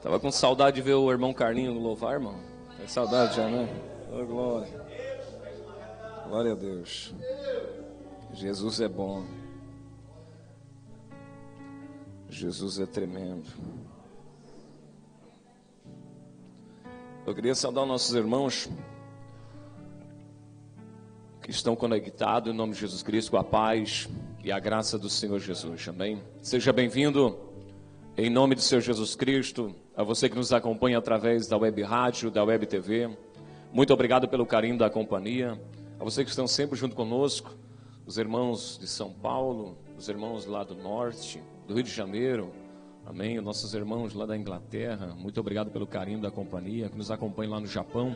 Tava com saudade de ver o irmão Carlinho louvar, irmão. Tem saudade já, né? Oh, glória. Glória a Deus. Jesus é bom. Jesus é tremendo. Eu queria saudar nossos irmãos que estão conectados em nome de Jesus Cristo com a paz e a graça do Senhor Jesus. Amém? Seja bem-vindo em nome do Senhor Jesus Cristo. A você que nos acompanha através da web rádio, da web TV. Muito obrigado pelo carinho da companhia. A você que estão sempre junto conosco, os irmãos de São Paulo, os irmãos lá do norte, do Rio de Janeiro, amém, os nossos irmãos lá da Inglaterra, muito obrigado pelo carinho da companhia, que nos acompanha lá no Japão.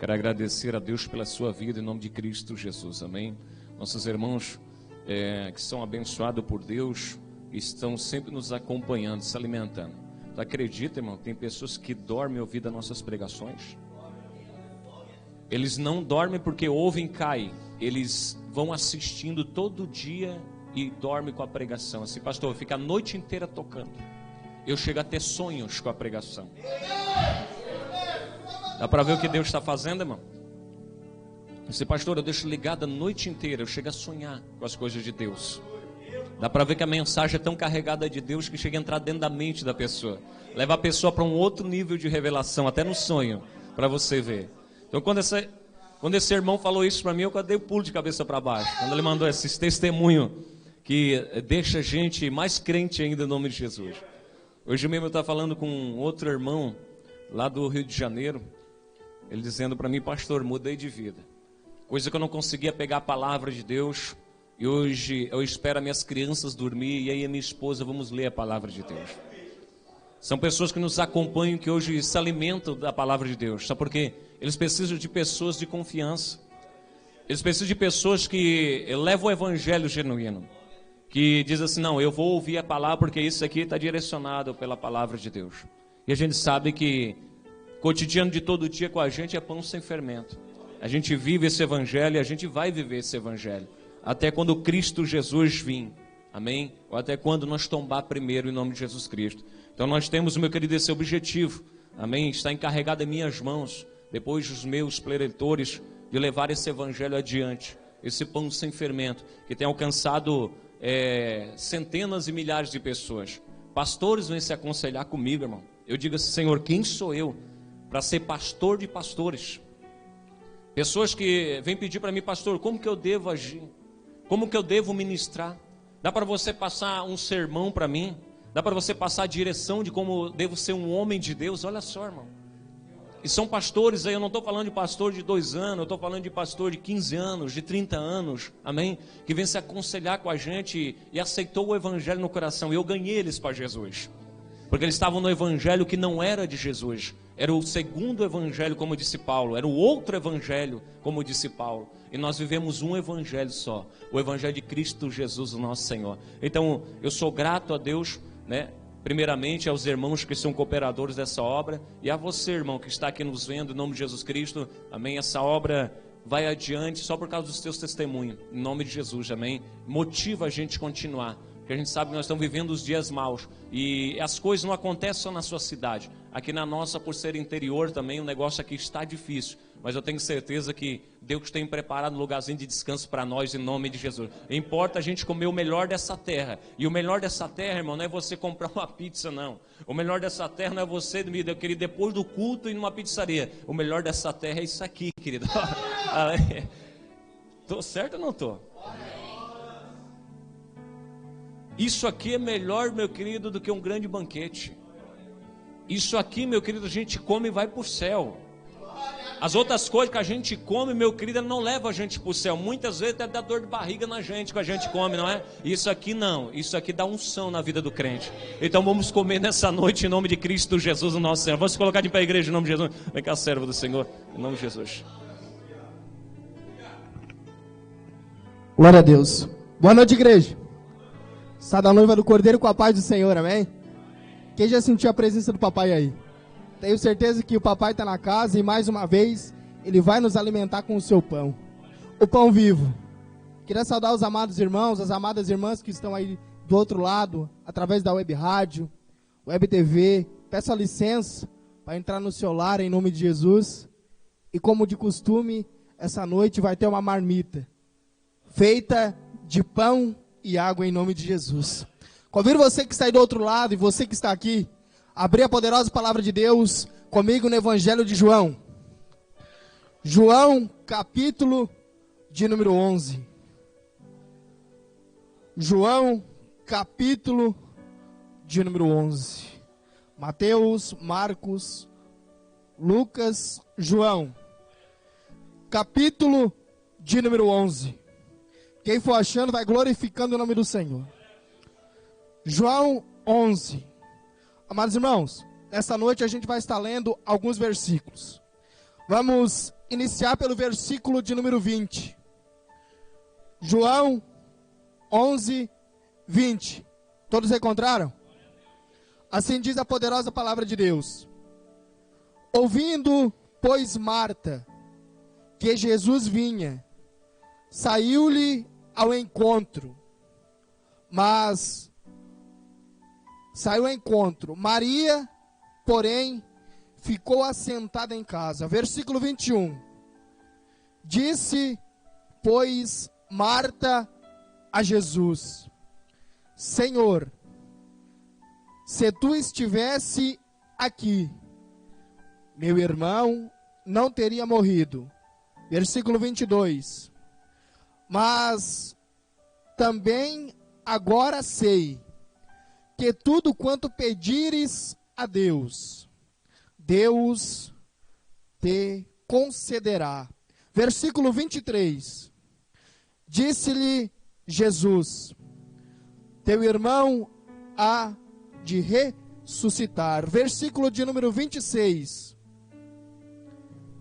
Quero agradecer a Deus pela sua vida em nome de Cristo Jesus, amém. Nossos irmãos que são abençoados por Deus, estão sempre nos acompanhando, se alimentando. Tu acredita, irmão, tem pessoas que dormem ouvindo as nossas pregações? Eles não dormem porque ouvem e caem. Eles vão assistindo todo dia e dormem com a pregação. Assim, pastor, fica a noite inteira tocando. Eu chego a ter sonhos com a pregação. Dá para ver o que Deus está fazendo, irmão? Assim, pastor, eu deixo ligado a noite inteira. Eu chego a sonhar com as coisas de Deus. Dá para ver que a mensagem é tão carregada de Deus que chega a entrar dentro da mente da pessoa. Leva a pessoa para um outro nível de revelação, até no sonho, para você ver. Então, quando esse irmão falou isso para mim, eu dei o pulo de cabeça para baixo. Quando ele mandou esse testemunho que deixa a gente mais crente ainda no nome de Jesus. Hoje mesmo eu estava falando com outro irmão lá do Rio de Janeiro. Ele dizendo para mim, pastor, mudei de vida. Coisa que eu não conseguia pegar a palavra de Deus. E hoje eu espero as minhas crianças dormir e aí a minha esposa vamos ler a palavra de Deus. São pessoas que nos acompanham, que hoje se alimentam da palavra de Deus. Sabe por quê? Eles precisam de pessoas de confiança. Eles precisam de pessoas que levam o evangelho genuíno. Que dizem assim, não, eu vou ouvir a palavra porque isso aqui está direcionado pela palavra de Deus. E a gente sabe que cotidiano de todo dia com a gente é pão sem fermento. A gente vive esse evangelho e a gente vai viver esse evangelho. Até quando Cristo Jesus vir. Amém? Ou até quando nós tombar primeiro em nome de Jesus Cristo. Então nós temos, meu querido, esse objetivo. Amém? Está encarregado em minhas mãos, depois dos meus preletores, de levar esse evangelho adiante. Esse pão sem fermento, que tem alcançado centenas e milhares de pessoas. Pastores vêm se aconselhar comigo, irmão. Eu digo assim, Senhor, quem sou eu para ser pastor de pastores? Pessoas que vêm pedir para mim, pastor, como que eu devo agir? Como que eu devo ministrar? Dá para você passar um sermão para mim? Dá para você passar a direção de como eu devo ser um homem de Deus? Olha só, irmão. E são pastores aí, eu não estou falando de pastor de 2 anos, eu estou falando de pastor de 15 anos, de 30 anos, amém? Que vem se aconselhar com a gente e aceitou o evangelho no coração. E eu ganhei eles para Jesus. Porque eles estavam no evangelho que não era de Jesus. Era o segundo evangelho, como disse Paulo. Era o outro evangelho, como disse Paulo. E nós vivemos um evangelho só. O evangelho de Cristo Jesus, o nosso Senhor. Então, eu sou grato a Deus, né? Primeiramente aos irmãos que são cooperadores dessa obra. E a você, irmão, que está aqui nos vendo, em nome de Jesus Cristo. Amém? Essa obra vai adiante só por causa dos teus testemunhos. Em nome de Jesus, amém? Motiva a gente a continuar. Porque a gente sabe que nós estamos vivendo os dias maus. E as coisas não acontecem só na sua cidade. Aqui na nossa, por ser interior também, o negócio aqui está difícil. Mas eu tenho certeza que Deus tem preparado um lugarzinho de descanso para nós, em nome de Jesus. Importa a gente comer o melhor dessa terra. E o melhor dessa terra, irmão, não é você comprar uma pizza, não. O melhor dessa terra não é você, meu querido, depois do culto ir numa pizzaria. O melhor dessa terra é isso aqui, querido. Tô certo ou não tô? Isso aqui é melhor, meu querido, do que um grande banquete. Isso aqui, meu querido, a gente come e vai para o céu. As outras coisas que a gente come, meu querido, não leva a gente para o céu. Muitas vezes até dá dor de barriga na gente que a gente come, não é? Isso aqui não. Isso aqui dá unção na vida do crente. Então vamos comer nessa noite em nome de Cristo Jesus, o nosso Senhor. Vamos se colocar de pé, igreja, em nome de Jesus. Vem cá, servo do Senhor, em nome de Jesus. Glória a Deus. Boa noite, igreja. Está da noiva do Cordeiro com a paz do Senhor, amém? Quem já sentiu a presença do papai aí? Tenho certeza que o papai está na casa e mais uma vez ele vai nos alimentar com o seu pão. O pão vivo. Queria saudar os amados irmãos, as amadas irmãs que estão aí do outro lado, através da web rádio, web TV, peço a licença para entrar no seu lar em nome de Jesus. E como de costume, essa noite vai ter uma marmita feita de pão e água em nome de Jesus. Convido você que está aí do outro lado e você que está aqui, a abrir a poderosa palavra de Deus comigo no Evangelho de João. João, capítulo de número 11. João, capítulo de número 11. Mateus, Marcos, Lucas, João. Capítulo de número 11. Quem for achando vai glorificando o nome do Senhor. João 11. Amados irmãos, nessa noite a gente vai estar lendo alguns versículos. Vamos iniciar pelo versículo de número 20. João 11, 20. Todos encontraram? Assim diz a poderosa palavra de Deus. Ouvindo, pois, Marta, que Jesus vinha, saiu-lhe ao encontro. Maria, porém, ficou assentada em casa. Versículo 21. Disse, pois, Marta a Jesus: Senhor, se tu estivesse aqui, meu irmão não teria morrido. Versículo 22. Mas também agora sei que tudo quanto pedires a Deus, Deus te concederá. Versículo 23. Disse-lhe Jesus: teu irmão há de ressuscitar. Versículo de número 26.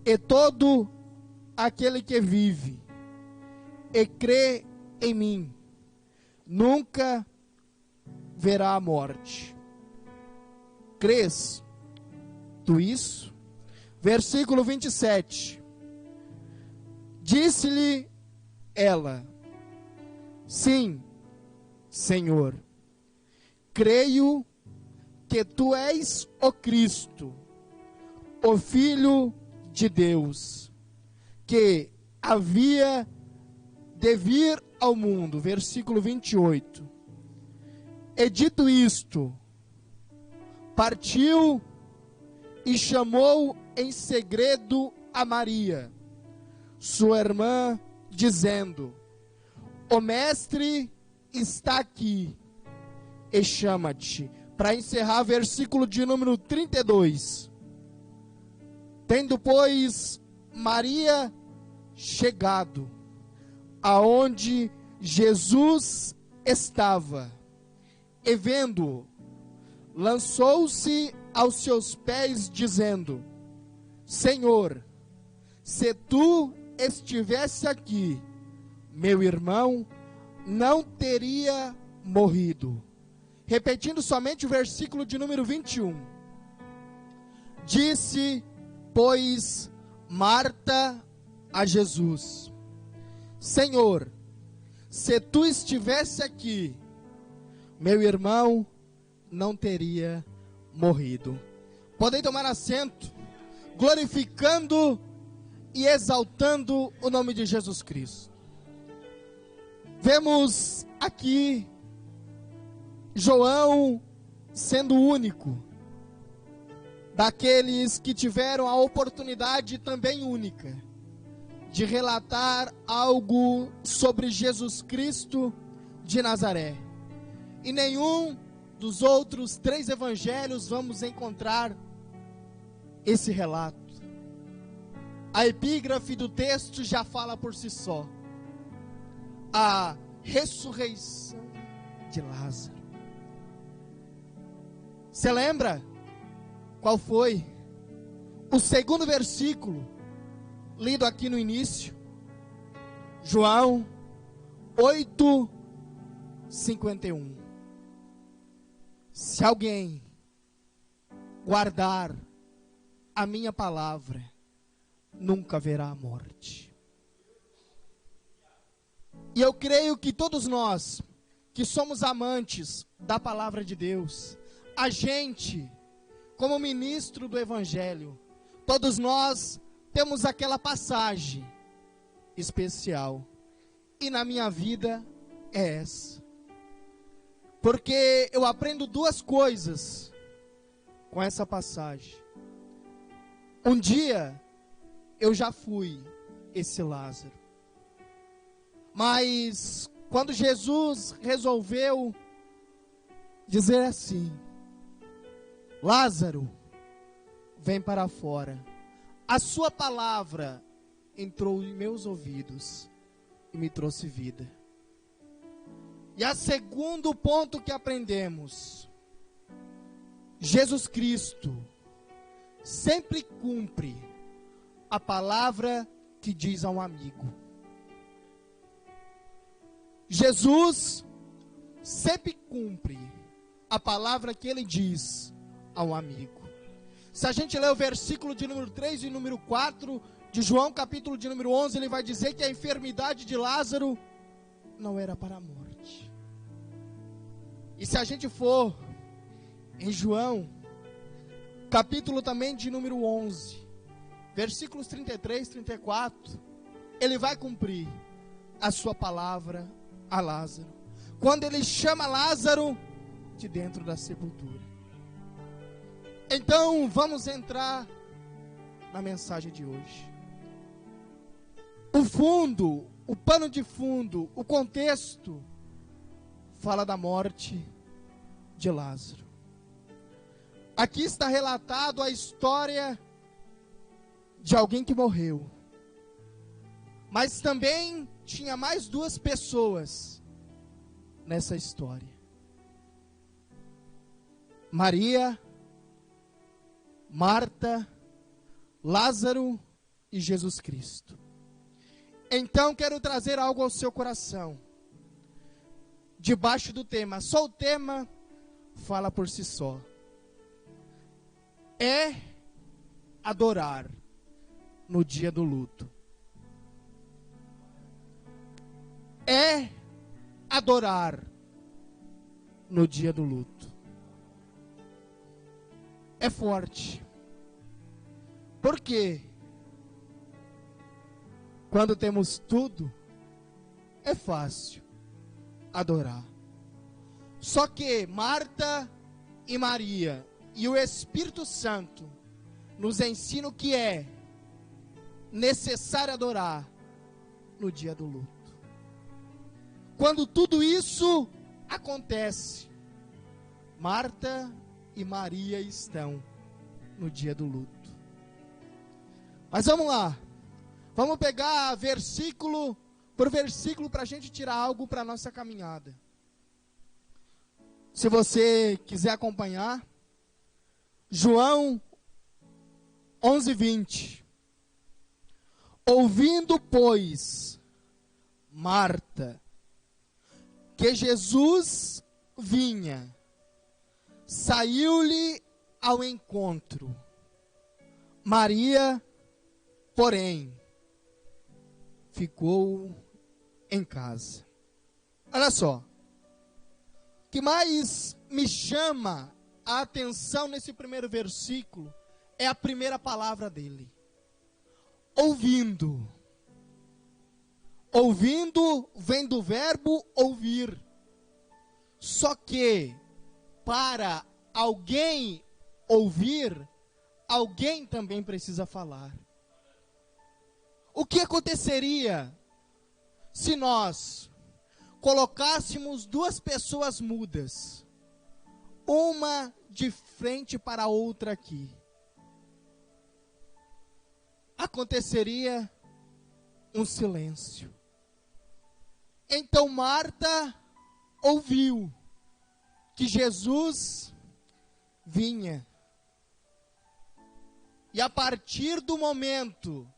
E todo aquele que vive e crê em mim nunca verá a morte. Crês tu isso? Versículo 27. Disse-lhe ela: sim, Senhor, creio que tu és o Cristo, o Filho de Deus, que havia de vir ao mundo. Versículo 28. E dito isto, partiu e chamou em segredo a Maria, sua irmã, dizendo: o mestre está aqui e chama-te. Para encerrar, versículo de número 32. Tendo, pois, Maria chegado aonde Jesus estava, e vendo-o, lançou-se aos seus pés, dizendo: Senhor, se tu estivesse aqui, meu irmão não teria morrido. Repetindo somente o versículo de número 21. Disse, pois, Marta a Jesus: Senhor, se tu estivesse aqui, meu irmão não teria morrido. Podem tomar assento, glorificando e exaltando o nome de Jesus Cristo. Vemos aqui João sendo o único daqueles que tiveram a oportunidade também única de relatar algo sobre Jesus Cristo de Nazaré. Em nenhum dos outros 3 evangelhos vamos encontrar esse relato. A epígrafe do texto já fala por si só. A ressurreição de Lázaro. Você lembra qual foi o segundo versículo lido aqui no início? João 8:51. Se alguém guardar a minha palavra, nunca verá a morte. E eu creio que todos nós que somos amantes da palavra de Deus, a gente como ministro do Evangelho, todos nós temos aquela passagem especial. E na minha vida é essa. Porque eu aprendo duas coisas com essa passagem. Um dia eu já fui esse Lázaro. Mas quando Jesus resolveu dizer assim: Lázaro, vem para fora, a sua palavra entrou em meus ouvidos e me trouxe vida. E a segundo ponto que aprendemos: Jesus Cristo sempre cumpre a palavra que diz a um amigo. Jesus sempre cumpre a palavra que ele diz a um amigo. Se a gente ler o versículo de número 3 e número 4 de João, capítulo de número 11, ele vai dizer que a enfermidade de Lázaro não era para a morte. E se a gente for em João, capítulo também de número 11, versículos 33, 34, ele vai cumprir a sua palavra a Lázaro, quando ele chama Lázaro de dentro da sepultura. Então vamos entrar na mensagem de hoje. O fundo, o pano de fundo, o contexto fala da morte de Lázaro. Aqui está relatado a história de alguém que morreu. Mas também tinha mais duas pessoas nessa história: Maria, Marta, Lázaro e Jesus Cristo. Então quero trazer algo ao seu coração, debaixo do tema. Só o tema fala por si só. É adorar no dia do luto. É adorar no dia do luto. É forte. Por quê? Quando temos tudo, é fácil adorar. Só que Marta e Maria e o Espírito Santo nos ensinam que é necessário adorar no dia do luto. Quando tudo isso acontece, Marta e Maria estão no dia do luto. Mas vamos lá. Vamos pegar versículo por versículo para a gente tirar algo para a nossa caminhada. Se você quiser acompanhar, João 11:20. Ouvindo, pois, Marta, que Jesus vinha, saiu-lhe ao encontro. Maria, porém, ficou em casa. Olha só. O que mais me chama a atenção nesse primeiro versículo é a primeira palavra dele. Ouvindo. Ouvindo vem do verbo ouvir. Só que para alguém ouvir, alguém também precisa falar. O que aconteceria se nós colocássemos duas pessoas mudas, uma de frente para a outra aqui? Aconteceria um silêncio. Então Marta ouviu que Jesus vinha. E a partir do momento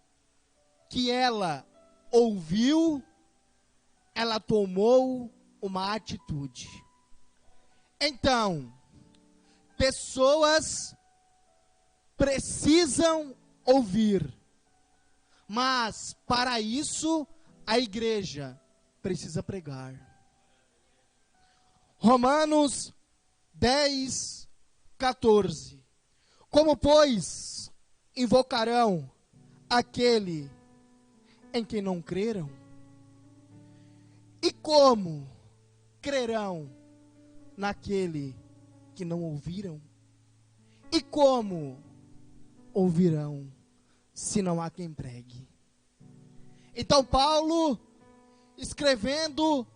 que ela ouviu, ela tomou uma atitude. Então, pessoas precisam ouvir, mas para isso a igreja precisa pregar. Romanos 10:14. Como, pois, invocarão aquele em quem não creram? E como crerão naquele que não ouviram? E como ouvirão se não há quem pregue? Então Paulo, escrevendo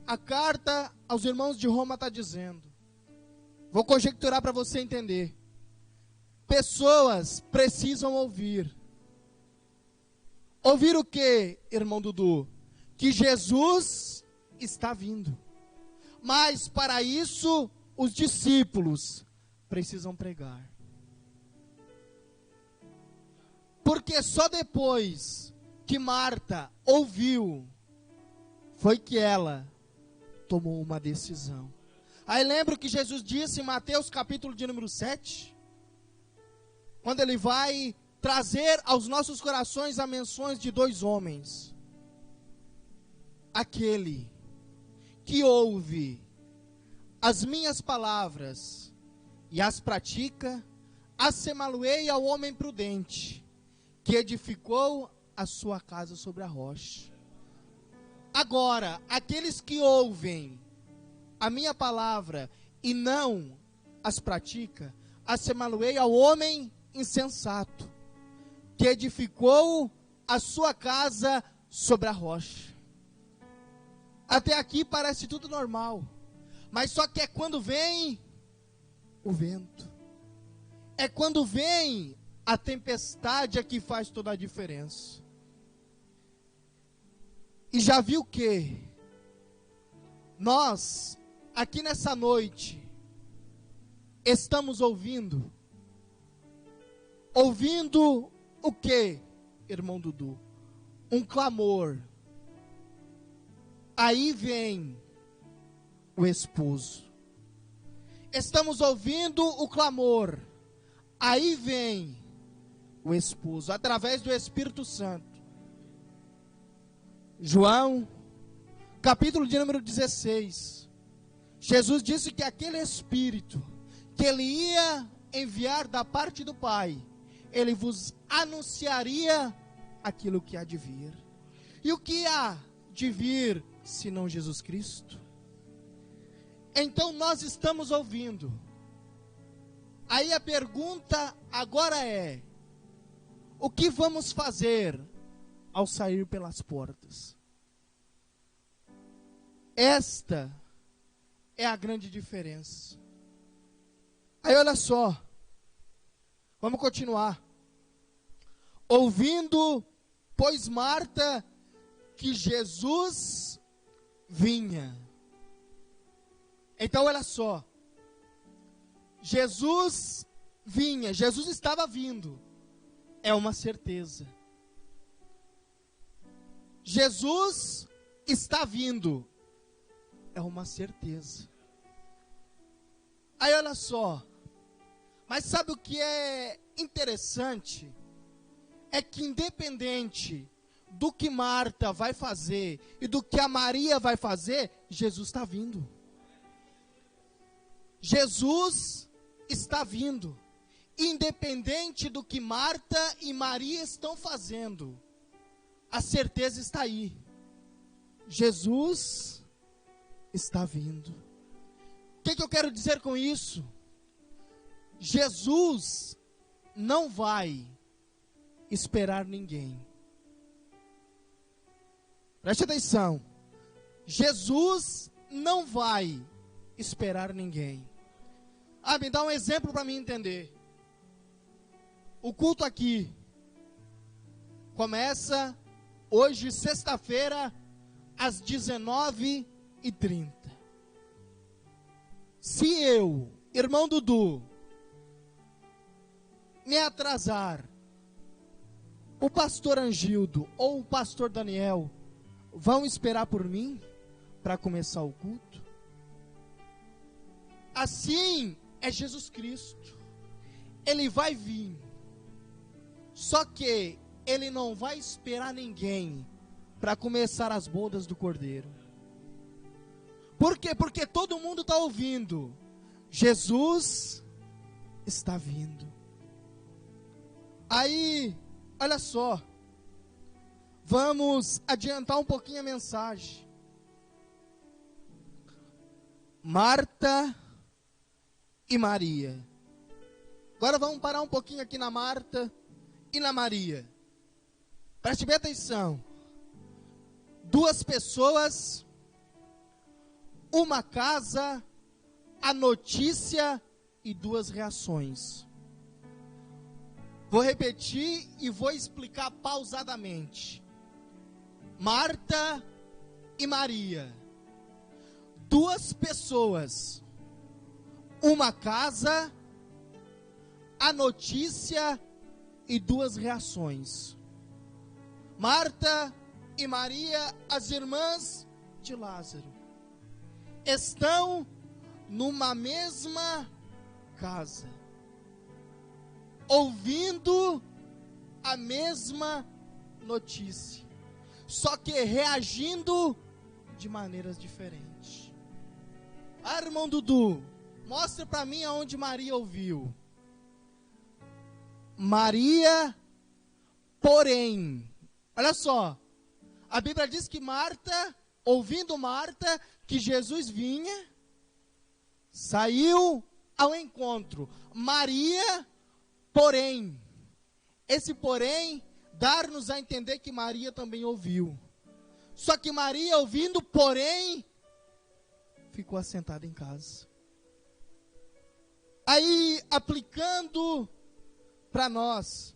a carta aos irmãos de Roma, está dizendo, vou conjecturar para você entender, pessoas precisam ouvir. Ouvir o que, irmão Dudu? Que Jesus está vindo. Mas para isso, os discípulos precisam pregar. Porque só depois que Marta ouviu, foi que ela tomou uma decisão. Aí lembra o que Jesus disse em Mateus capítulo de número 7? Quando ele vai trazer aos nossos corações as menções de dois homens. Aquele que ouve as minhas palavras e as pratica, assemelhei ao homem prudente, que edificou a sua casa sobre a rocha. Agora, aqueles que ouvem a minha palavra e não as pratica, assemelhei ao homem insensato, que edificou a sua casa sobre a rocha. Até aqui parece tudo normal, mas só que é quando vem o vento, é quando vem a tempestade é que faz toda a diferença. E já viu que nós, aqui nessa noite, estamos ouvindo o que, irmão Dudu? Um clamor. Aí vem o esposo. Estamos ouvindo o clamor. Aí vem o esposo, através do Espírito Santo. João, capítulo de número 16. Jesus disse que aquele Espírito que ele ia enviar da parte do Pai, ele vos anunciaria aquilo que há de vir. E o que há de vir, senão Jesus Cristo? Então nós estamos ouvindo. Aí a pergunta agora é: o que vamos fazer ao sair pelas portas? Esta é a grande diferença. Aí olha só, vamos continuar. Ouvindo, pois, Marta, que Jesus vinha. Então olha só, Jesus vinha, Jesus estava vindo, é uma certeza. Jesus está vindo, é uma certeza. Aí olha só, mas sabe o que é interessante? É que independente do que Marta vai fazer e do que a Maria vai fazer, Jesus está vindo. Jesus está vindo. Independente do que Marta e Maria estão fazendo, a certeza está aí. Jesus está vindo. O que eu quero dizer com isso? Jesus não vai esperar ninguém. Preste atenção. Jesus não vai esperar ninguém. Me dá um exemplo para mim entender. O culto aqui começa hoje, sexta-feira, às 19h30. Se eu, irmão Dudu, me atrasar, o pastor Angildo ou o pastor Daniel vão esperar por mim para começar o culto? Assim é Jesus Cristo. Ele vai vir. Só que ele não vai esperar ninguém para começar as bodas do Cordeiro. Por quê? Porque todo mundo está ouvindo. Jesus está vindo. Aí, olha só, vamos adiantar um pouquinho a mensagem. Marta e Maria. Agora vamos parar um pouquinho aqui na Marta e na Maria. Preste bem atenção. Duas pessoas, uma casa, a notícia e duas reações. Vou repetir e vou explicar pausadamente. Marta e Maria. Duas pessoas, uma casa, a notícia e duas reações. Marta e Maria, as irmãs de Lázaro, estão numa mesma casa, ouvindo a mesma notícia, só que reagindo de maneiras diferentes. Ah, irmão Dudu, mostra para mim aonde Maria ouviu. Maria, porém, olha só, a Bíblia diz que Marta, ouvindo Marta, que Jesus vinha, saiu ao encontro. Maria, porém, esse porém, dar-nos a entender que Maria também ouviu. Só que Maria, ouvindo, porém, ficou assentada em casa. Aí, aplicando para nós,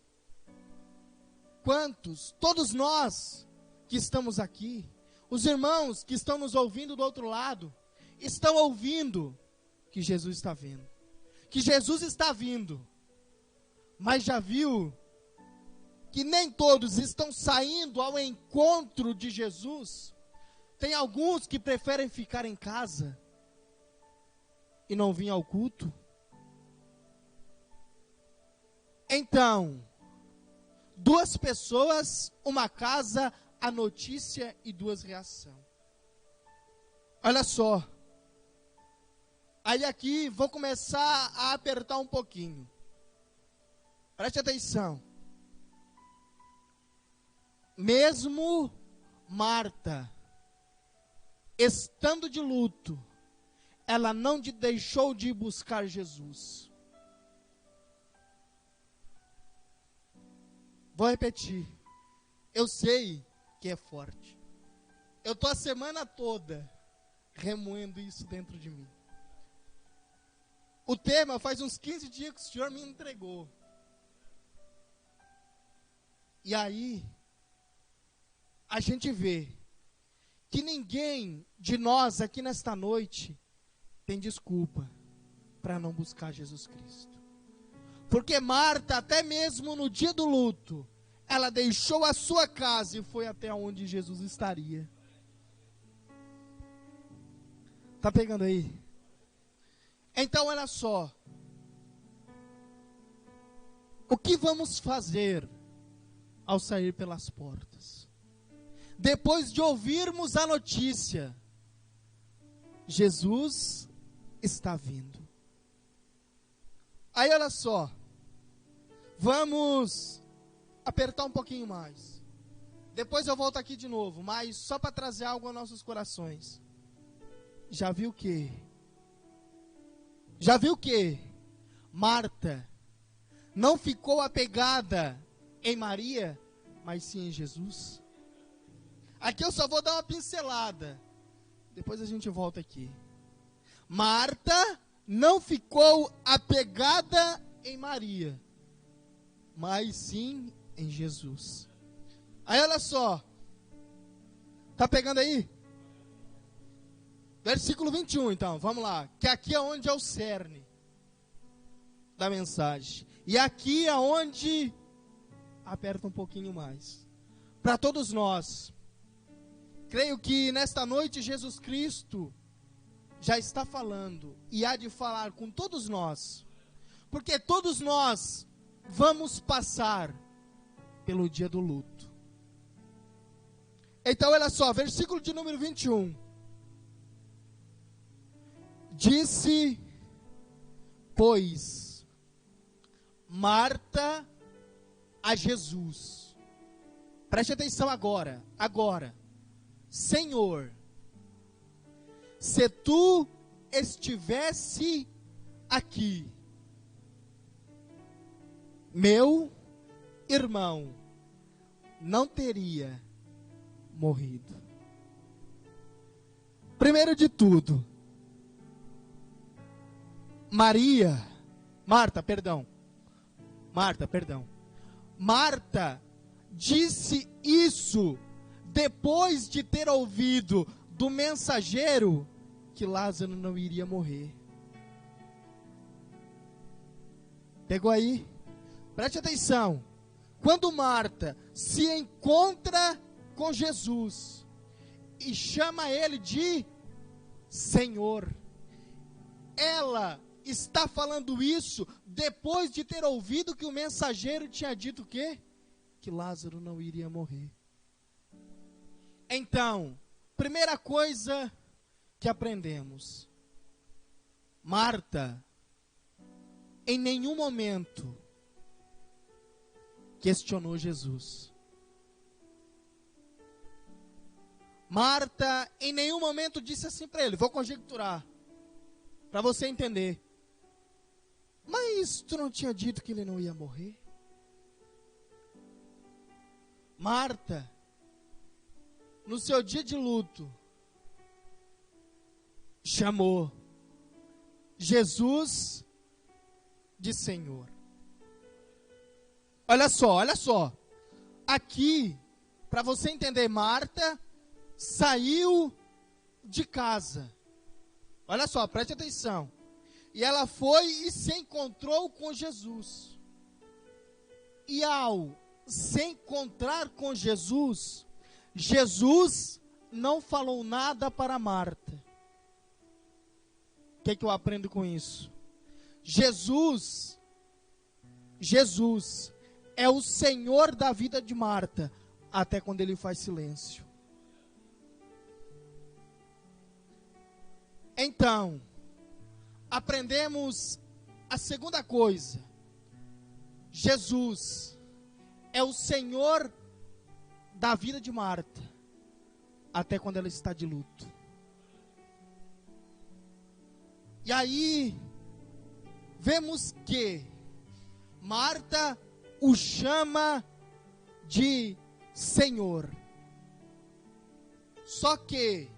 quantos, todos nós que estamos aqui, os irmãos que estão nos ouvindo do outro lado, estão ouvindo que Jesus está vindo, que Jesus está vindo, mas já viu que nem todos estão saindo ao encontro de Jesus? Tem alguns que preferem ficar em casa e não vir ao culto. Então, duas pessoas, uma casa, a notícia e duas reações. Olha só. Aí aqui vou começar a apertar um pouquinho. Preste atenção. Mesmo Marta estando de luto, ela não deixou de buscar Jesus. Vou repetir. Eu sei que é forte. Eu estou a semana toda remoendo isso dentro de mim. O tema faz uns 15 dias que o Senhor me entregou. E aí, a gente vê que ninguém de nós aqui nesta noite tem desculpa para não buscar Jesus Cristo. Porque Marta, até mesmo no dia do luto, ela deixou a sua casa e foi até onde Jesus estaria. Tá pegando aí? Então olha só. O que vamos fazer ao sair pelas portas? Depois de ouvirmos a notícia, Jesus está vindo. Aí olha só, vamos apertar um pouquinho mais. Depois eu volto aqui de novo, mas só para trazer algo aos nossos corações. Já viu o quê? Já viu o quê? Marta não ficou apegada em Maria, mas sim em Jesus. Aqui eu só vou dar uma pincelada. Depois a gente volta aqui. Marta não ficou apegada em Maria, mas sim em Jesus. Aí olha só. Tá pegando aí? Versículo 21, então, vamos lá. Que aqui é onde é o cerne da mensagem. E aqui é onde aperta um pouquinho mais. Para todos nós. Creio que nesta noite Jesus Cristo já está falando e há de falar com todos nós. Porque todos nós vamos passar pelo dia do luto. Então olha só, versículo de número 21. Disse, pois, Marta a Jesus. Preste atenção agora. Senhor, se tu estivesse aqui, meu irmão não teria morrido. Primeiro de tudo, Marta disse isso depois de ter ouvido do mensageiro que Lázaro não iria morrer. Pegou aí? Preste atenção. Quando Marta se encontra com Jesus e chama ele de Senhor, ela está falando isso depois de ter ouvido que o mensageiro tinha dito o quê? Que Lázaro não iria morrer. Então, primeira coisa que aprendemos: Marta, em nenhum momento, questionou Jesus. Marta, em nenhum momento, disse assim para ele, vou conjecturar, para você entender. Mas tu não tinha dito que ele não ia morrer? Marta, no seu dia de luto, chamou Jesus de Senhor. Olha só. Aqui, para você entender, Marta saiu de casa. Olha só, preste atenção. E ela foi e se encontrou com Jesus. E ao se encontrar com Jesus, Jesus não falou nada para Marta. O que eu aprendo com isso? Jesus é o Senhor da vida de Marta, até quando ele faz silêncio. Então, aprendemos a segunda coisa. Jesus é o Senhor da vida de Marta, até quando ela está de luto. E aí, vemos que Marta o chama de Senhor. Só que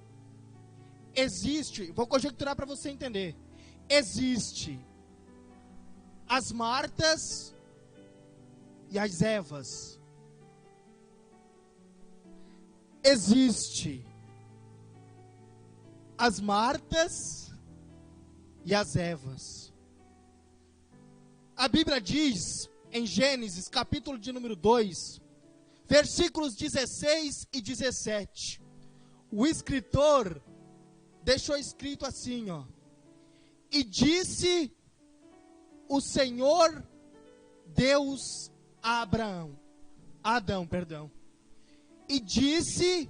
existe, vou conjecturar para você entender. Existe as Martas e as Evas. Existe as Martas e as Evas. A Bíblia diz em Gênesis, capítulo de número 2, versículos 16 e 17. O escritor deixou escrito assim, ó: e disse o Senhor Deus a Adão. E disse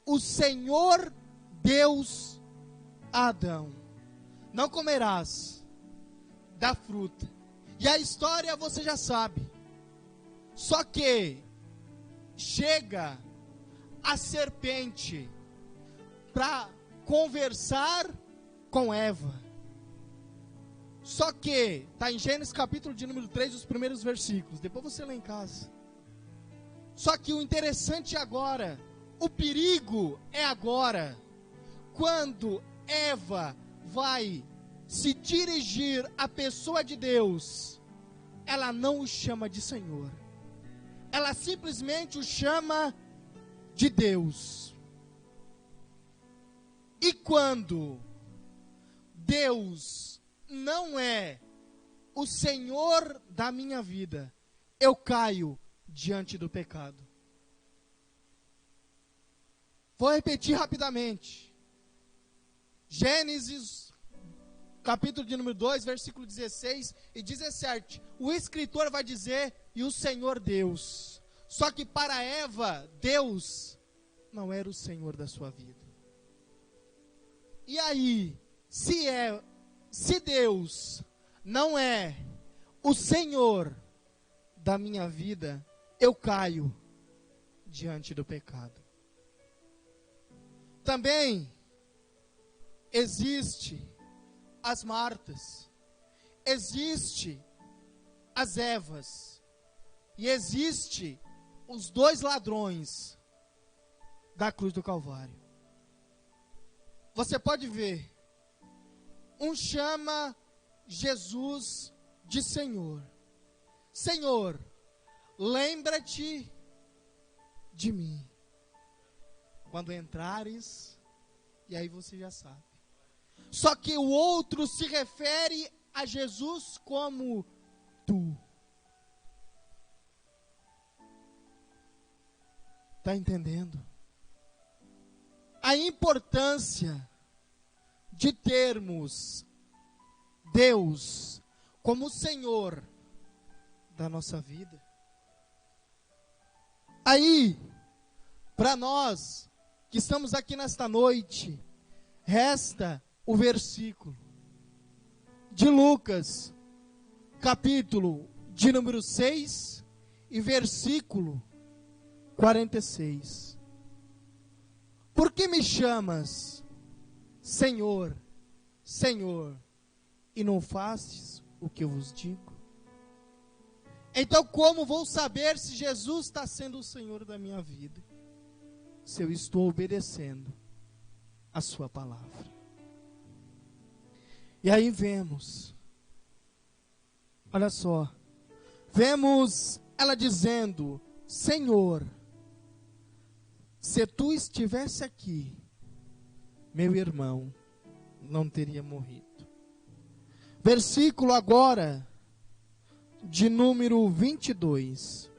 o Senhor Deus a Adão: não comerás da fruta. E a história você já sabe. Só que chega a serpente para conversar com Eva. Só que está em Gênesis capítulo de número 3, os primeiros versículos. Depois você lê em casa. Só que o interessante agora, o perigo é agora, quando Eva vai se dirigir à pessoa de Deus, ela não o chama de Senhor. Ela simplesmente o chama de Deus. E quando Deus não é o Senhor da minha vida, eu caio diante do pecado. Vou repetir rapidamente. Gênesis, capítulo de número 2, versículo 16 e 17. O escritor vai dizer, e o Senhor Deus. Só que para Eva, Deus não era o Senhor da sua vida. E aí, se Deus não é o Senhor da minha vida, eu caio diante do pecado. Também existe as Martas, existe as Evas, e existe os 2 ladrões da cruz do Calvário. Você pode ver, um chama Jesus de Senhor. Senhor, lembra-te de mim quando entrares, e aí você já sabe. Só que o outro se refere a Jesus como tu. Está entendendo? A importância de termos Deus como Senhor da nossa vida. Aí, para nós que estamos aqui nesta noite, resta o versículo de Lucas, capítulo de número 6 e versículo 46. Por que me chamas Senhor, Senhor, e não fazes o que eu vos digo? Então, como vou saber se Jesus está sendo o Senhor da minha vida? Se eu estou obedecendo a sua palavra. E aí vemos, olha só, vemos ela dizendo: Senhor, se tu estivesse aqui, meu irmão não teria morrido. Versículo agora de número 22.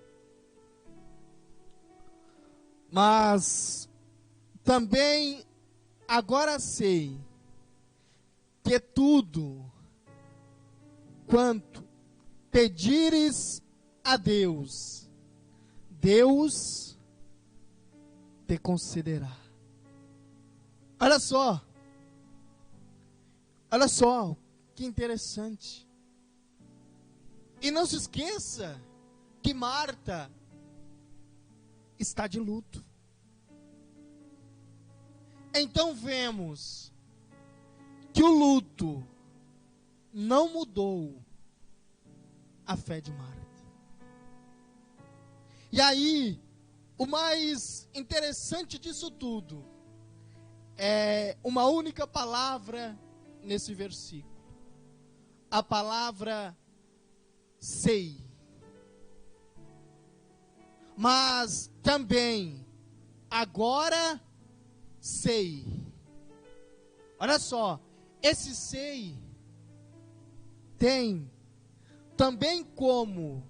Mas também agora sei que tudo quanto pedires a Deus, Deus te concederá. Olha só que interessante. E não se esqueça que Marta está de luto. Então vemos que o luto não mudou a fé de Marta. E aí, o mais interessante disso tudo é uma única palavra nesse versículo. A palavra sei. Mas também agora sei. Olha só, esse sei tem também como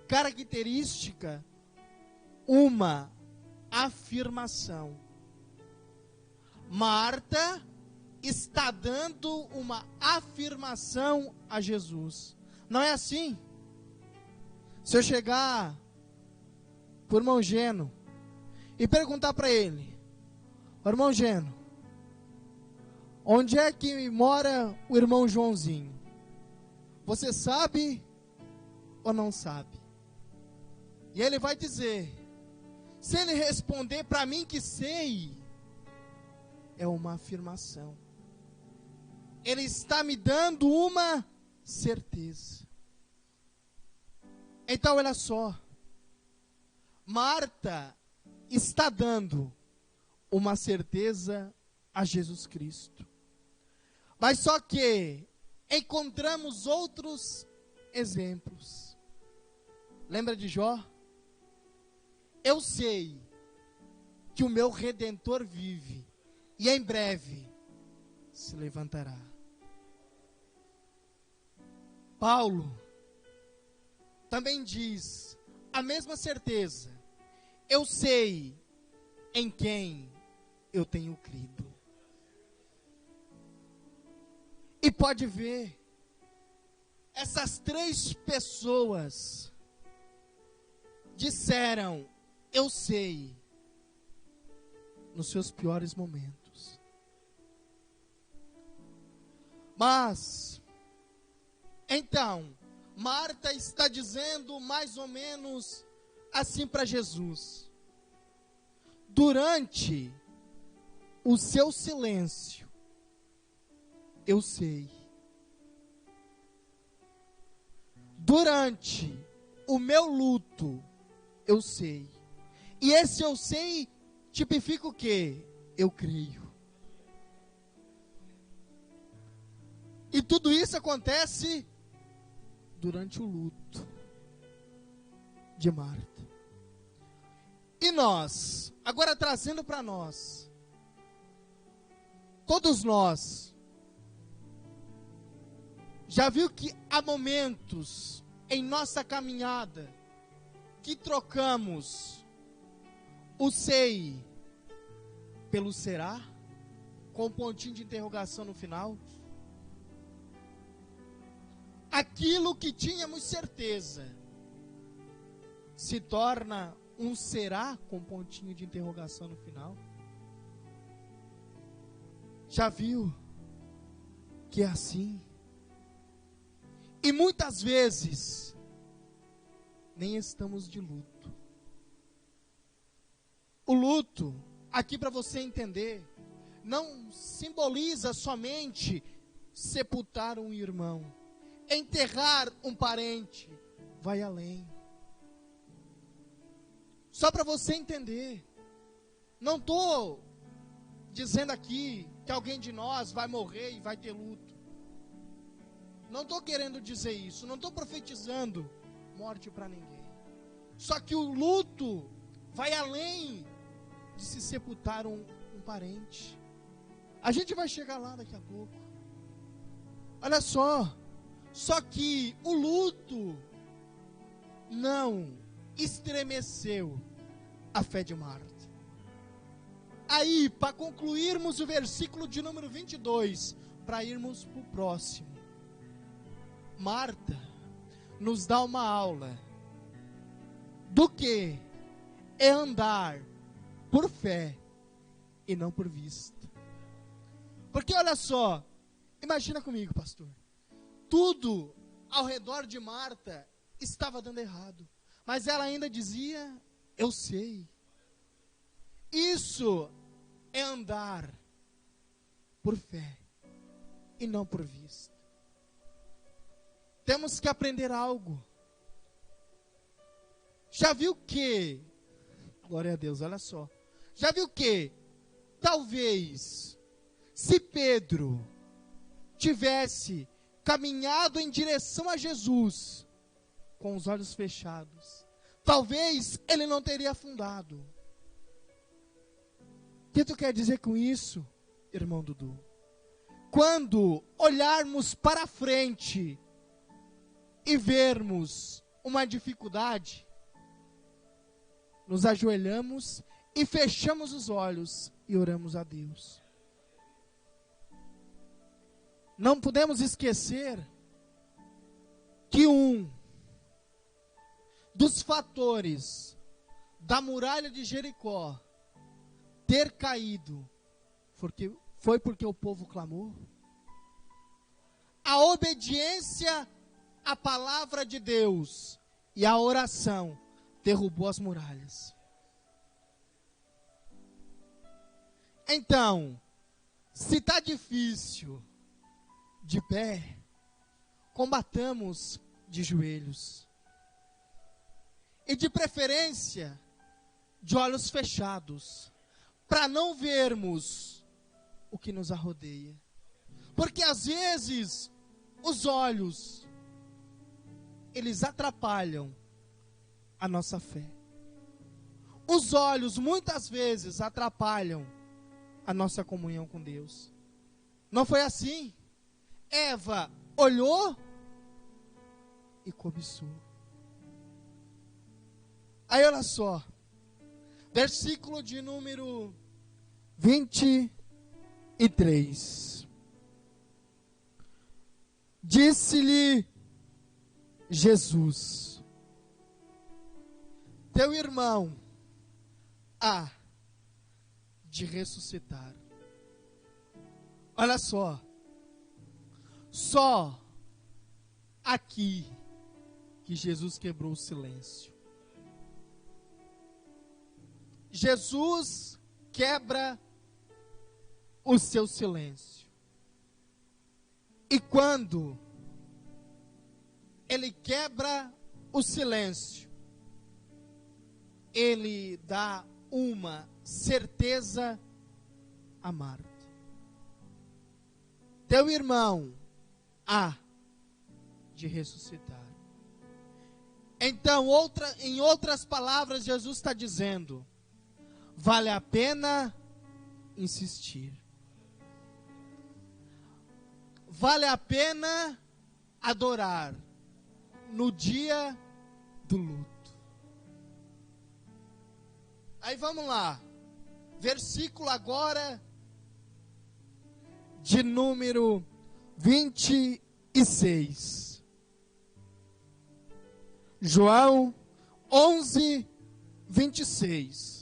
característica uma afirmação. Marta está dando uma afirmação a Jesus. Não é assim? Se eu chegar para o irmão Geno e perguntar para ele: irmão Geno, onde é que mora o irmão Joãozinho? Você sabe ou não sabe? E ele vai dizer, se ele responder para mim que sei, é uma afirmação. Ele está me dando uma certeza. Então olha só, Marta está dando uma certeza a Jesus Cristo. Mas só que encontramos outros exemplos. Lembra de Jó? Eu sei que o meu Redentor vive e em breve se levantará. Paulo também diz a mesma certeza. Eu sei em quem eu tenho crido. E pode ver, essas 3 pessoas disseram, eu sei, nos seus piores momentos. Mas, então, Marta está dizendo mais ou menos assim para Jesus: durante o seu silêncio, eu sei. Durante o meu luto, eu sei. E esse eu sei tipifica o quê? Eu creio. E tudo isso acontece durante o luto de Marta. E nós, agora trazendo para nós, todos nós, já viu que há momentos em nossa caminhada que trocamos o sei pelo será, com um pontinho de interrogação no final? Aquilo que tínhamos certeza se torna um será com um pontinho de interrogação no final? Já viu que é assim? E muitas vezes nem estamos de luto. O luto, aqui para você entender, não simboliza somente sepultar um irmão, enterrar um parente, vai além. Só para você entender, não estou dizendo aqui que alguém de nós vai morrer e vai ter luto. Não estou querendo dizer isso, não estou profetizando morte para ninguém. Só que o luto vai além de se sepultar um parente. A gente vai chegar lá daqui a pouco. Olha só que o luto não estremeceu a fé de Marta. Aí, para concluirmos o versículo de número 22, para irmos para o próximo, Marta nos dá uma aula do que é andar por fé e não por vista. Porque olha só, imagina comigo, pastor, tudo ao redor de Marta estava dando errado, mas ela ainda dizia: eu sei. Isso é andar por fé e não por vista. Temos que aprender algo. Já viu que, glória a Deus, olha só, já viu que, talvez, se Pedro tivesse caminhado em direção a Jesus, com os olhos fechados, talvez ele não teria afundado. O que tu quer dizer com isso, irmão Dudu? Quando olharmos para frente e vermos uma dificuldade, nos ajoelhamos e fechamos os olhos e oramos a Deus. Não podemos esquecer que um dos fatores da muralha de Jericó ter caído foi porque o povo clamou. A obediência à palavra de Deus e a oração derrubou as muralhas. Então, se está difícil de pé, combatamos de joelhos. E de preferência, de olhos fechados, para não vermos o que nos arrodeia. Porque às vezes, os olhos, eles atrapalham a nossa fé. Os olhos, muitas vezes, atrapalham a nossa comunhão com Deus. Não foi assim? Eva olhou e cobiçou. Aí olha só, versículo de número 23. Disse-lhe Jesus: teu irmão há de ressuscitar. Olha só aqui que Jesus quebrou o silêncio. Jesus quebra o seu silêncio. E quando ele quebra o silêncio, ele dá uma certeza a Marta. Teu irmão há de ressuscitar. Então, em outras palavras, Jesus está dizendo: vale a pena insistir. Vale a pena adorar no dia do luto. Aí vamos lá. Versículo agora de número 26. João 11, 26.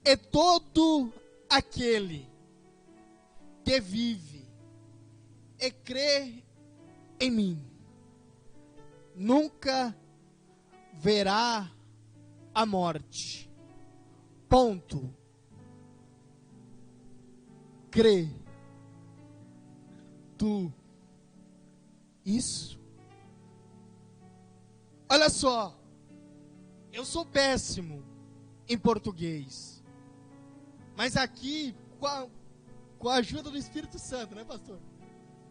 E todo aquele que vive e crê em mim nunca verá a morte. Ponto. Crê tu isso? Olha só, eu sou péssimo em português, mas aqui, com a ajuda do Espírito Santo, né, pastor?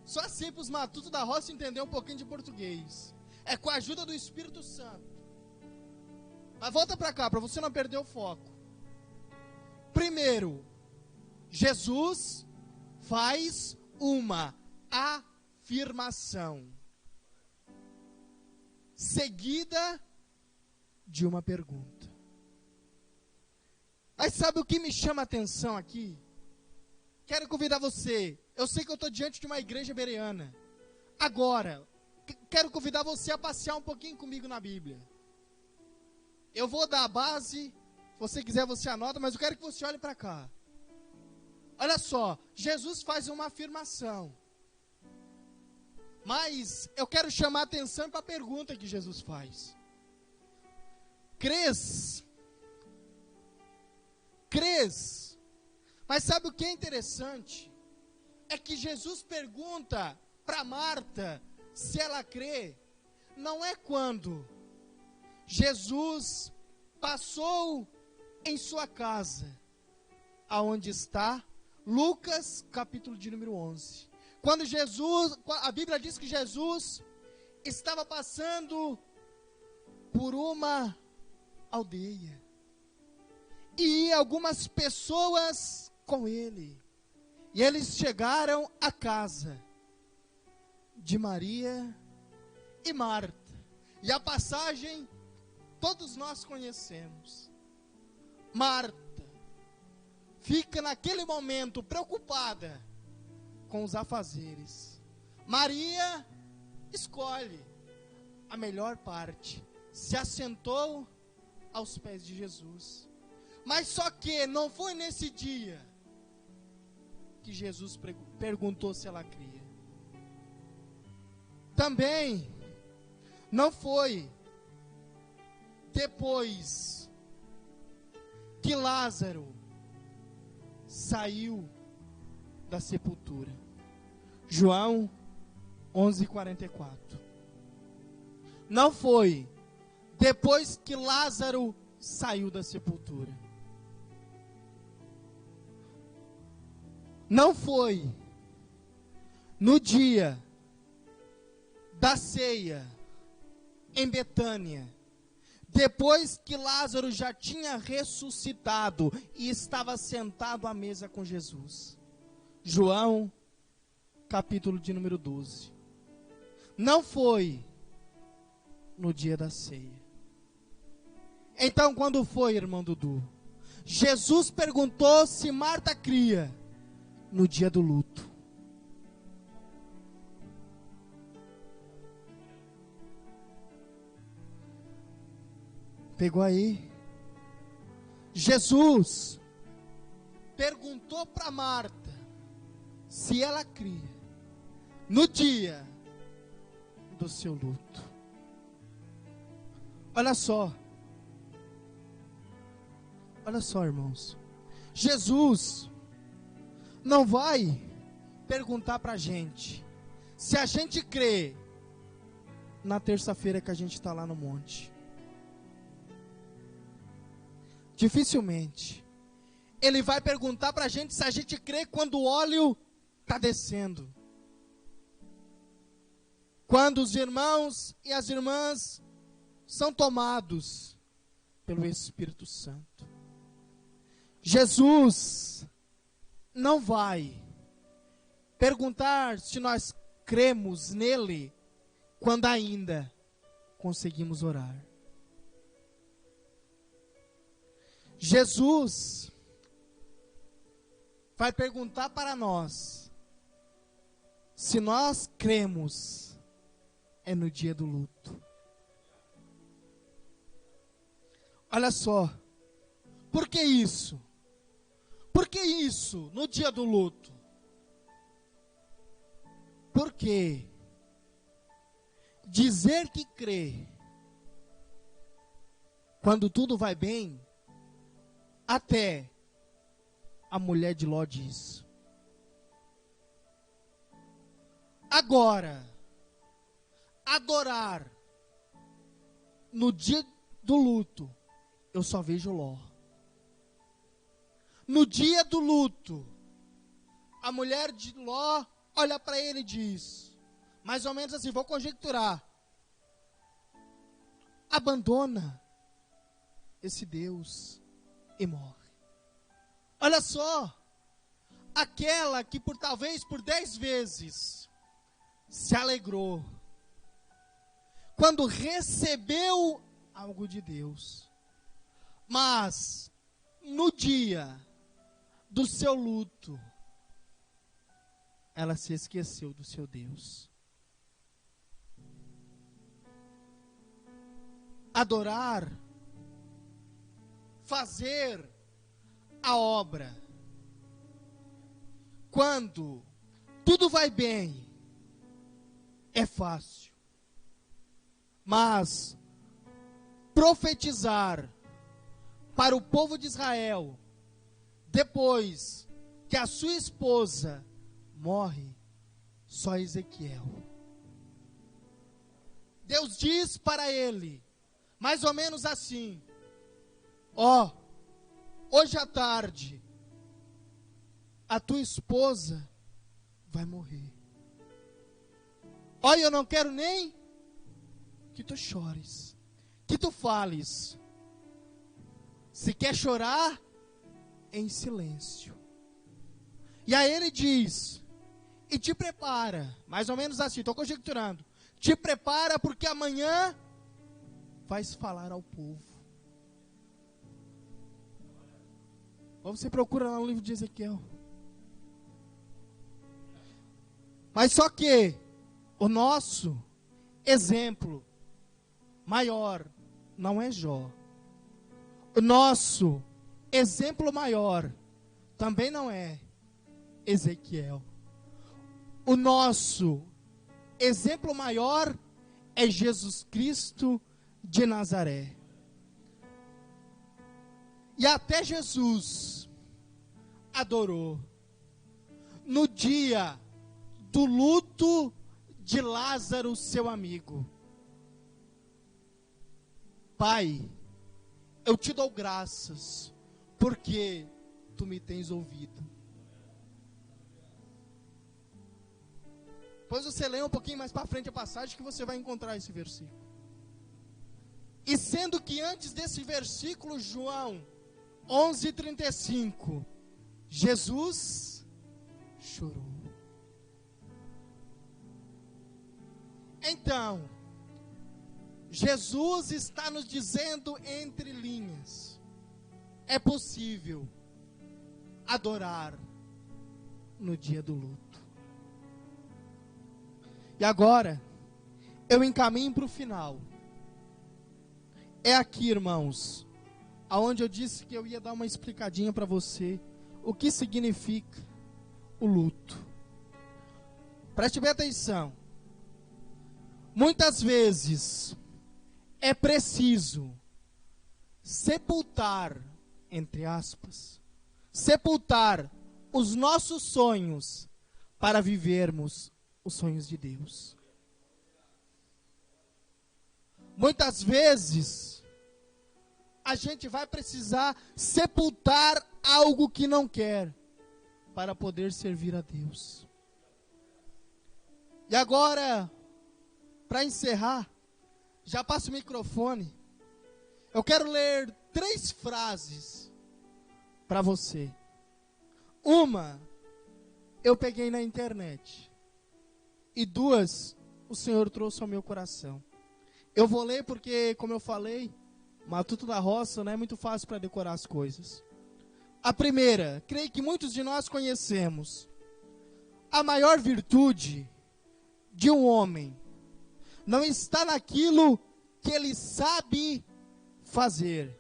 Só assim para os matutos da roça entender um pouquinho de português. É com a ajuda do Espírito Santo. Mas volta para cá, para você não perder o foco. Primeiro, Jesus faz uma afirmação, seguida de uma pergunta. Mas sabe o que me chama a atenção aqui? Quero convidar você. Eu sei que eu estou diante de uma igreja bereana. Agora, quero convidar você a passear um pouquinho comigo na Bíblia. Eu vou dar a base. Se você quiser, você anota, mas eu quero que você olhe para cá. Olha só, Jesus faz uma afirmação. Mas eu quero chamar a atenção para a pergunta que Jesus faz. Crês? Crês? Mas sabe o que é interessante? É que Jesus pergunta para Marta se ela crê. Não é quando Jesus passou em sua casa, aonde está Lucas, capítulo de número 11. Quando Jesus, a Bíblia diz que Jesus estava passando por uma aldeia. E algumas pessoas com ele. E eles chegaram à casa de Maria e Marta. E a passagem todos nós conhecemos. Marta fica naquele momento preocupada com os afazeres. Maria escolhe a melhor parte, se assentou aos pés de Jesus. Mas só que não foi nesse dia que Jesus perguntou se ela cria. Também não foi depois que Lázaro saiu da sepultura. João 11:44. Não foi depois que Lázaro saiu da sepultura. Não foi no dia da ceia em Betânia, depois que Lázaro já tinha ressuscitado e estava sentado à mesa com Jesus. João, capítulo de número 12. Não foi no dia da ceia. Então, quando foi, irmão Dudu? Jesus perguntou se Marta cria no dia do luto. Pegou aí? Jesus perguntou para Marta se ela cria no dia do seu luto. Olha só. Olha só, irmãos. Jesus não vai perguntar para a gente se a gente crê na terça-feira que a gente está lá no monte. Dificilmente. Ele vai perguntar para a gente se a gente crê quando o óleo está descendo. Quando os irmãos e as irmãs são tomados pelo Espírito Santo. Jesus não vai perguntar se nós cremos nele quando ainda conseguimos orar. Jesus vai perguntar para nós se nós cremos no dia do luto. Olha só, por que isso? Por que isso no dia do luto? Porque dizer que crê quando tudo vai bem, até a mulher de Ló diz. Agora, adorar no dia do luto, eu só vejo Ló. No dia do luto, a mulher de Ló olha para ele e diz, mais ou menos assim, vou conjecturar: abandona esse Deus e morre. Olha só, aquela que talvez por 10 vezes se alegrou quando recebeu algo de Deus, mas no dia do seu luto, ela se esqueceu do seu Deus. Adorar, fazer a obra, quando tudo vai bem, é fácil. Mas profetizar para o povo de Israel, depois que a sua esposa morre, só Ezequiel. Deus diz para ele, mais ou menos assim: ó, hoje à tarde, a tua esposa vai morrer. Olha, eu não quero nem que tu chores, que tu fales. Se quer chorar, em silêncio. E aí ele diz, e te prepara, mais ou menos assim, estou conjecturando, te prepara porque amanhã vais falar ao povo. Ou você procura lá no livro de Ezequiel. Mas só que o nosso exemplo maior não é Jó. O nosso exemplo maior também não é Ezequiel. O nosso exemplo maior é Jesus Cristo de Nazaré. E até Jesus adorou no dia do luto de Lázaro, seu amigo. Pai, eu te dou graças, porque tu me tens ouvido. Depois você lê um pouquinho mais para frente a passagem que você vai encontrar esse versículo. E sendo que antes desse versículo, João 11:35, Jesus chorou. Então, Jesus está nos dizendo entre linhas, é possível adorar no dia do luto. E agora, eu encaminho para o final. É aqui, irmãos, aonde eu disse que eu ia dar uma explicadinha para você, o que significa o luto. Preste bem atenção. Muitas vezes é preciso sepultar entre aspas, sepultar os nossos sonhos para vivermos os sonhos de Deus. Muitas vezes, a gente vai precisar sepultar algo que não quer, para poder servir a Deus. E agora, para encerrar, já passo o microfone. Eu quero ler 3 frases para você. Uma, eu peguei na internet. E 2, o Senhor trouxe ao meu coração. Eu vou ler porque, como eu falei, Matuto da Roça não é muito fácil para decorar as coisas. A primeira, creio que muitos de nós conhecemos. A maior virtude de um homem não está naquilo que ele sabe fazer,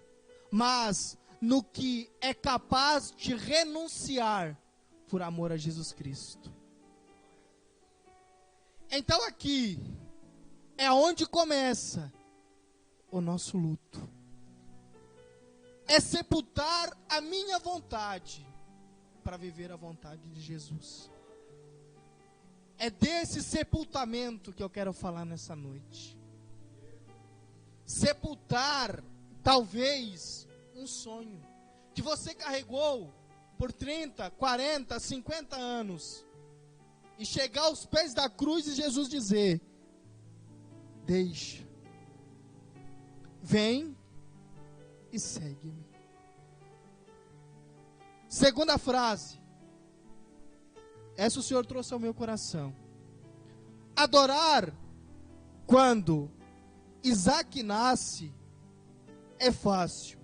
mas no que é capaz de renunciar por amor a Jesus Cristo. Então aqui é onde começa o nosso luto. É sepultar a minha vontade para viver a vontade de Jesus. É desse sepultamento que eu quero falar nessa noite. Sepultar, talvez, um sonho que você carregou por 30, 40, 50 anos. E chegar aos pés da cruz e Jesus dizer: deixa, vem e segue-me. Segunda frase, essa o Senhor trouxe ao meu coração. Adorar quando Isaac nasce é fácil.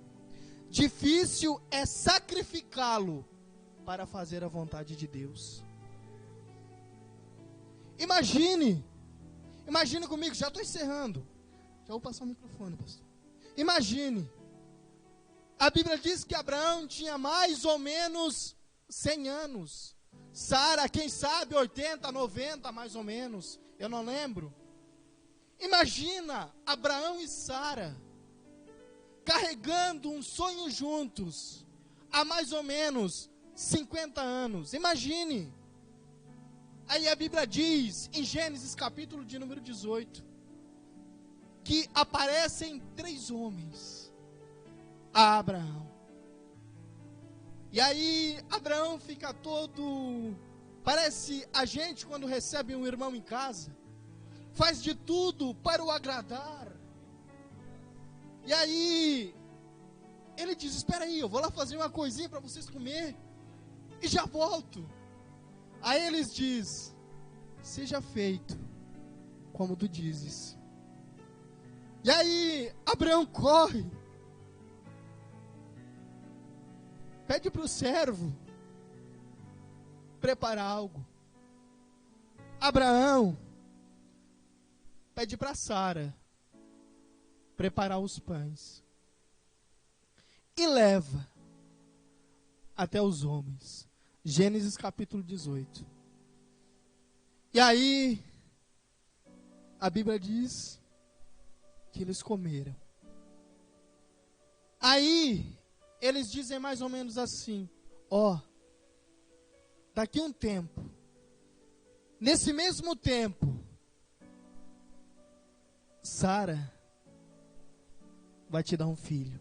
Difícil é sacrificá-lo para fazer a vontade de Deus. Imagine comigo, já estou encerrando. Já vou passar o microfone, pastor. Imagine, a Bíblia diz que Abraão tinha mais ou menos 100 anos. Sara, quem sabe 80, 90 mais ou menos, eu não lembro. Imagina Abraão e Sara carregando um sonho juntos há mais ou menos 50 anos. Imagine. Aí a Bíblia diz, em Gênesis capítulo de número 18, que aparecem 3 homens a Abraão. E aí Abraão fica todo, parece a gente quando recebe um irmão em casa, faz de tudo para o agradar. E aí ele diz: espera aí, eu vou lá fazer uma coisinha para vocês comer e já volto. Aí eles diz: seja feito como tu dizes. E aí Abraão corre, pede para o servo preparar algo. Abraão pede para Sara preparar os pães e leva até os homens. Gênesis capítulo 18. E aí a Bíblia diz que eles comeram. Aí eles dizem mais ou menos assim: ó, daqui um tempo, nesse mesmo tempo, Sara vai te dar um filho.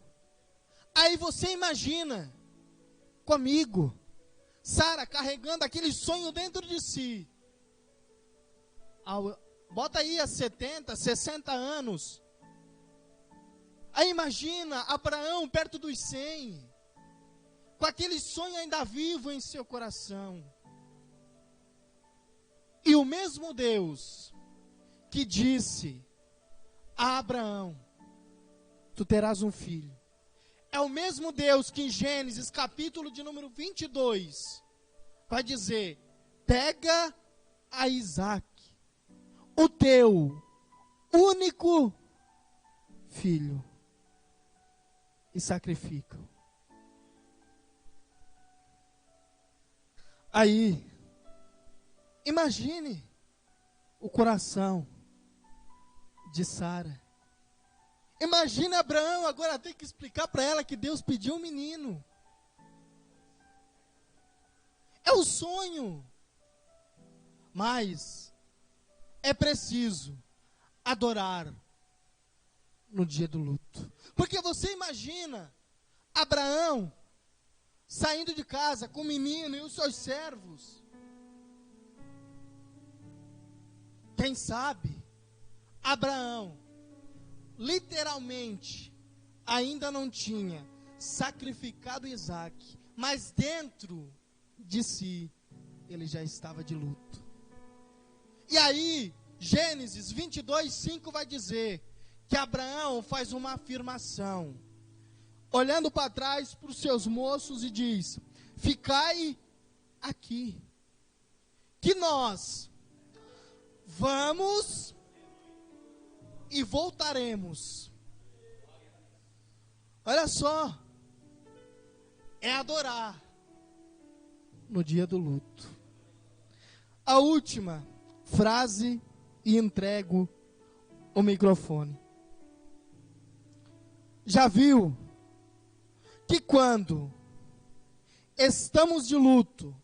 Aí você imagina comigo, Sara carregando aquele sonho dentro de si. Bota aí a 70, 60 anos. Aí imagina Abraão perto dos 100, com aquele sonho ainda vivo em seu coração. E o mesmo Deus que disse a Abraão: tu terás um filho, é o mesmo Deus que em Gênesis capítulo de número 22 vai dizer: pega a Isaac, o teu único filho, e sacrifica-o. Aí, imagine o coração de Sara. Imagina Abraão agora ter que explicar para ela que Deus pediu um menino. É o sonho. Mas é preciso adorar no dia do luto. Porque você imagina Abraão saindo de casa com o menino e os seus servos. Quem sabe Abraão literalmente ainda não tinha sacrificado Isaque, mas dentro de si ele já estava de luto. E aí, Gênesis 22:5 vai dizer que Abraão faz uma afirmação, olhando para trás para os seus moços e diz: ficai aqui, que nós vamos e voltaremos. Olha só, é adorar no dia do luto. A última frase e entrego o microfone. Já viu que quando estamos de luto,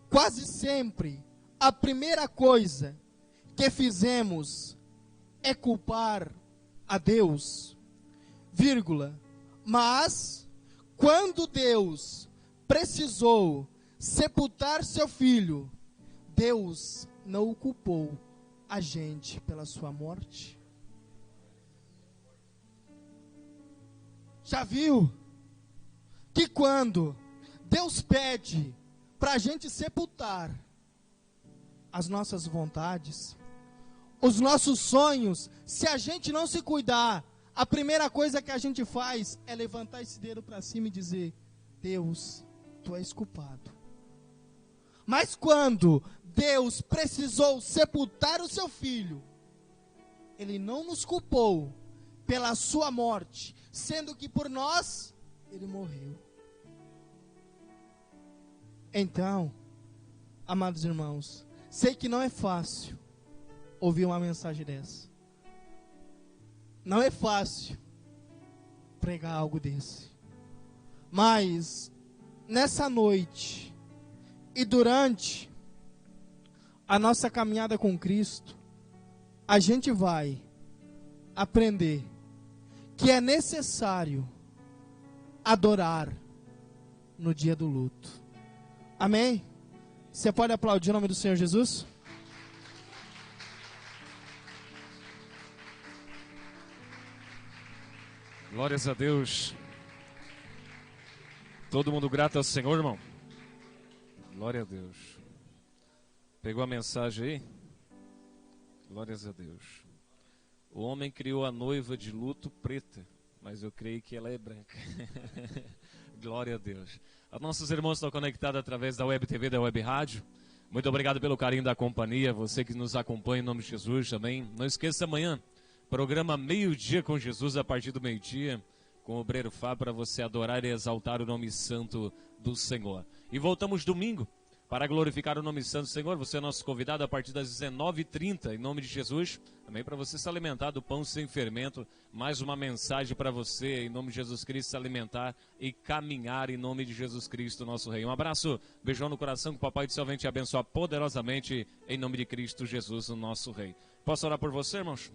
quase sempre a primeira coisa que fizemos é culpar a Deus, vírgula, mas quando Deus precisou sepultar seu filho, Deus não o culpou a gente pela sua morte. Já viu que quando Deus pede para a gente sepultar as nossas vontades, os nossos sonhos, se a gente não se cuidar, a primeira coisa que a gente faz é levantar esse dedo para cima e dizer: Deus, tu és culpado. Mas quando Deus precisou sepultar o seu filho, Ele não nos culpou pela sua morte, sendo que por nós Ele morreu. Então, amados irmãos, sei que não é fácil ouvir uma mensagem dessa. Não é fácil pregar algo desse. Mas, nessa noite e durante a nossa caminhada com Cristo, a gente vai aprender que é necessário adorar no dia do luto. Amém? Você pode aplaudir o nome do Senhor Jesus? Glórias a Deus. Todo mundo grato ao Senhor, irmão? Glória a Deus. Pegou a mensagem aí? Glórias a Deus. O homem criou a noiva de luto preta, mas eu creio que ela é branca. Glória a Deus. Os nossos irmãos estão conectados através da Web TV, da Web Rádio. Muito obrigado pelo carinho da companhia. Você que nos acompanha em nome de Jesus também. Não esqueça amanhã, programa Meio-Dia com Jesus, a partir do meio-dia, com o Obreiro Fábio, para você adorar e exaltar o nome santo do Senhor. E voltamos domingo para glorificar o nome santo do Senhor. Você é nosso convidado a partir das 19h30, em nome de Jesus. Também para você se alimentar do pão sem fermento. Mais uma mensagem para você, em nome de Jesus Cristo, se alimentar e caminhar em nome de Jesus Cristo, nosso Rei. Um abraço, beijão no coração, que o Papai do Céu vem te abençoar poderosamente, em nome de Cristo Jesus, o nosso Rei. Posso orar por você, irmãos?